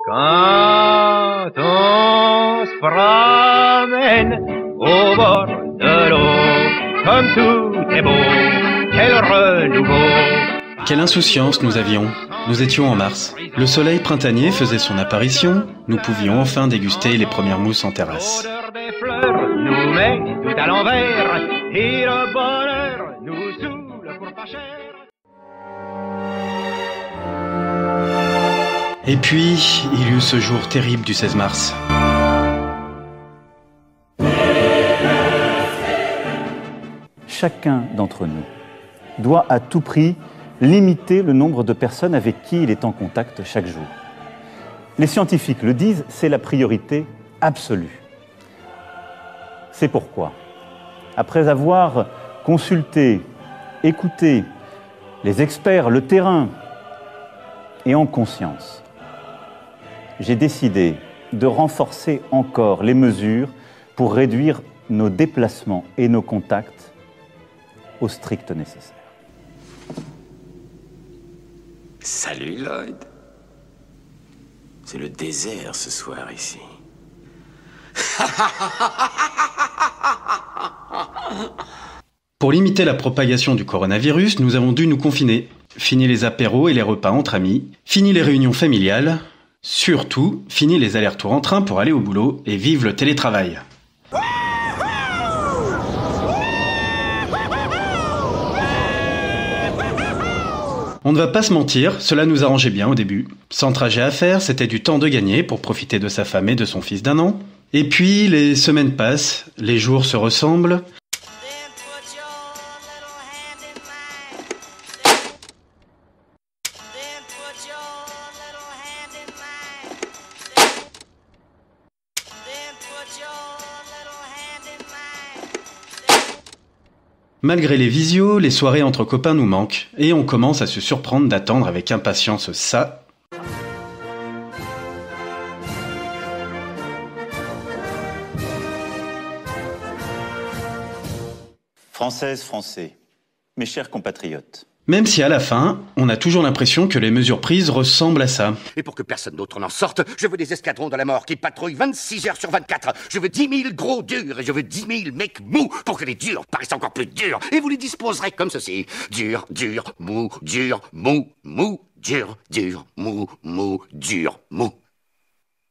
Quand on se promène au bord de l'eau, comme tout est beau, quel renouveau. Quelle insouciance nous avions. Nous étions en mars. Le soleil printanier faisait son apparition. Nous pouvions enfin déguster les premières mousses en terrasse. L'odeur des fleurs nous met tout à l'envers et le bonheur nous saoule pour pas cher. Et puis, il y eut ce jour terrible du 16 mars. Chacun d'entre nous doit à tout prix limiter le nombre de personnes avec qui il est en contact chaque jour. Les scientifiques le disent, c'est la priorité absolue. C'est pourquoi, après avoir consulté, écouté les experts, le terrain, et en conscience, j'ai décidé de renforcer encore les mesures pour réduire nos déplacements et nos contacts au strict nécessaire. Salut Lloyd. C'est le désert ce soir ici. Pour limiter la propagation du coronavirus, nous avons dû nous confiner. Fini les apéros et les repas entre amis, fini les réunions familiales, surtout fini les allers-retours en train pour aller au boulot et vive le télétravail. On ne va pas se mentir, cela nous arrangeait bien au début. Sans trajet à faire, c'était du temps de gagner pour profiter de sa femme et de son fils d'1 an. Et puis, les semaines passent, les jours se ressemblent. Malgré les visios, les soirées entre copains nous manquent, et on commence à se surprendre d'attendre avec impatience ça. Françaises, Français, mes chers compatriotes. Même si à la fin, on a toujours l'impression que les mesures prises ressemblent à ça. Et pour que personne d'autre n'en sorte, je veux des escadrons de la mort qui patrouillent 26 heures sur 24. Je veux 10 000 gros durs et je veux 10 000 mecs mous pour que les durs paraissent encore plus durs. Et vous les disposerez comme ceci. Dur, dur, mou, mou, dur, dur, mou, dur, mou.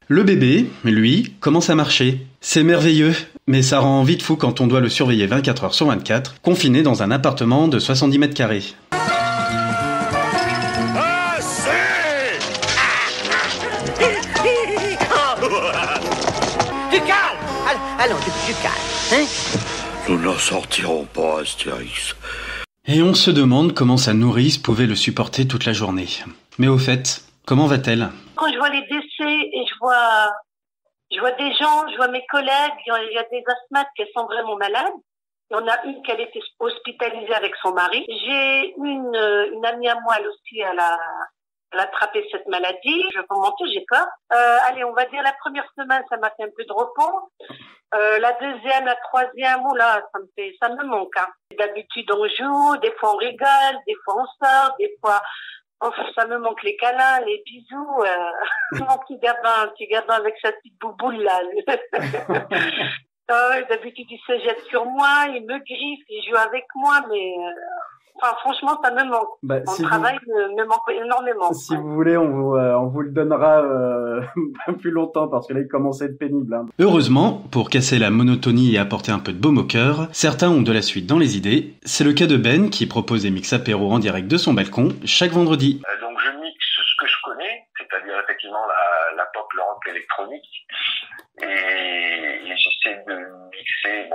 Le bébé, lui, commence à marcher. C'est merveilleux, mais ça rend vite fou quand on doit le surveiller 24 heures sur 24, confiné dans un appartement de 70 mètres carrés. Du calme. Allons, du calme, hein? Nous n'en sortirons pas, Astérix. Et on se demande comment sa nourrice pouvait le supporter toute la journée. Mais au fait, comment va-t-elle? Quand je vois les décès et je vois des gens, je vois mes collègues, il y a des asthmates qui sont vraiment malades. Il y en a une qui a été hospitalisée avec son mari. J'ai une amie à moi, elle aussi, elle a attrapé cette maladie. Je vais vous mentir, j'ai peur. Allez, on va dire la première semaine, ça m'a fait un peu de repos. La deuxième, la troisième, oula, ça me manque, hein. D'habitude, on joue, des fois on rigole, des fois on sort, des fois, ça me manque les câlins, les bisous, mon petit gabin avec sa petite bouboule, là. D'habitude, il se jette sur moi, il me griffe, il joue avec moi, mais, franchement, ça me manque. Mon travail me manque énormément. Si vous voulez, on vous le donnera plus longtemps parce que là, il commence à être pénible. Hein. Heureusement, pour casser la monotonie et apporter un peu de baume au cœur, certains ont de la suite dans les idées. C'est le cas de Ben qui propose des mix apéro en direct de son balcon chaque vendredi. Donc je mixe ce que je connais, c'est-à-dire effectivement la pop, le rock, l'électronique, et j'essaie de mixer,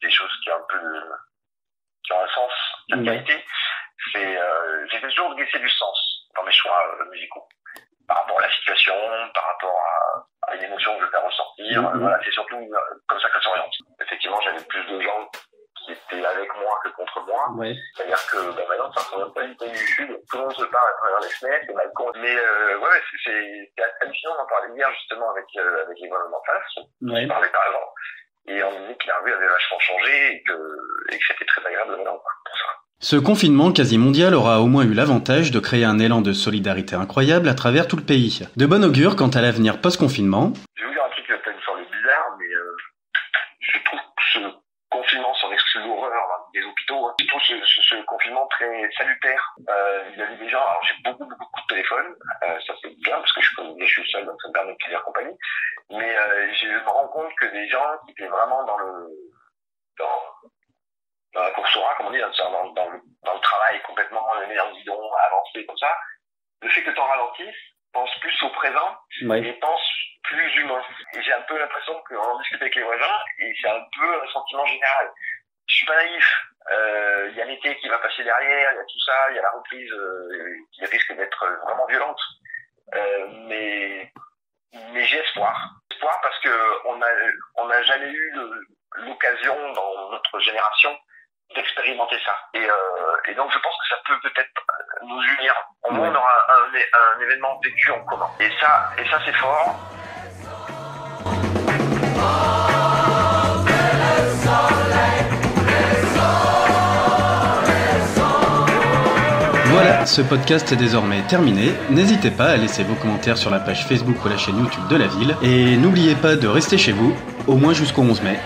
des choses qui ont un peu qui ont un sens, la qualité. J'essaie toujours de laisser du sens dans mes choix musicaux, par rapport à la situation, par rapport à une émotion que je veux faire ressortir. C'est surtout comme ça que ça s'oriente. Effectivement, j'avais plus de gens qui étaient avec moi que contre moi. Ouais. C'est-à-dire que maintenant, ça ne pas une pays du Sud, tout le monde se parle à travers les fenêtres, les balcons. Mais c'est hallucinant d'en parler hier justement avec les voisins d'en face. Je parlais pas avant. Et on me dit que la rue avait vachement changé et que c'était très agréable maintenant pour ça. Ce confinement quasi mondial aura au moins eu l'avantage de créer un élan de solidarité incroyable à travers tout le pays. De bon augure quant à l'avenir post-confinement. Je vais vous dire un truc qui va peut-être sembler bizarre, mais je trouve que ce confinement, sans exclure l'horreur des hôpitaux, je trouve ce confinement très salutaire. Il y avait des gens, alors j'ai beaucoup de coups de téléphone, ça c'est bien parce que je suis seul, donc ça me permet de tenir compagnie, mais je me rends compte que des gens qui étaient vraiment dans la course au rat, comme on dit, dans le travail complètement énergisant, avancé, comme ça, le fait que tu en ralentisses, pense plus au présent et pense plus humain. Et j'ai un peu l'impression qu'on en discute avec les voisins et c'est un peu un sentiment général. Je suis pas naïf. Il y a l'été qui va passer derrière, il y a tout ça, il y a la reprise qui risque d'être vraiment violente. Mais j'ai espoir. Espoir parce que on n'a jamais eu l'occasion dans notre génération d'expérimenter ça. Et donc je pense que ça peut peut-être nous unir. Au moins on aura un événement vécu en commun. Et ça c'est fort. Voilà, ce podcast est désormais terminé. N'hésitez pas à laisser vos commentaires sur la page Facebook ou la chaîne YouTube de la ville. Et n'oubliez pas de rester chez vous, au moins jusqu'au 11 mai.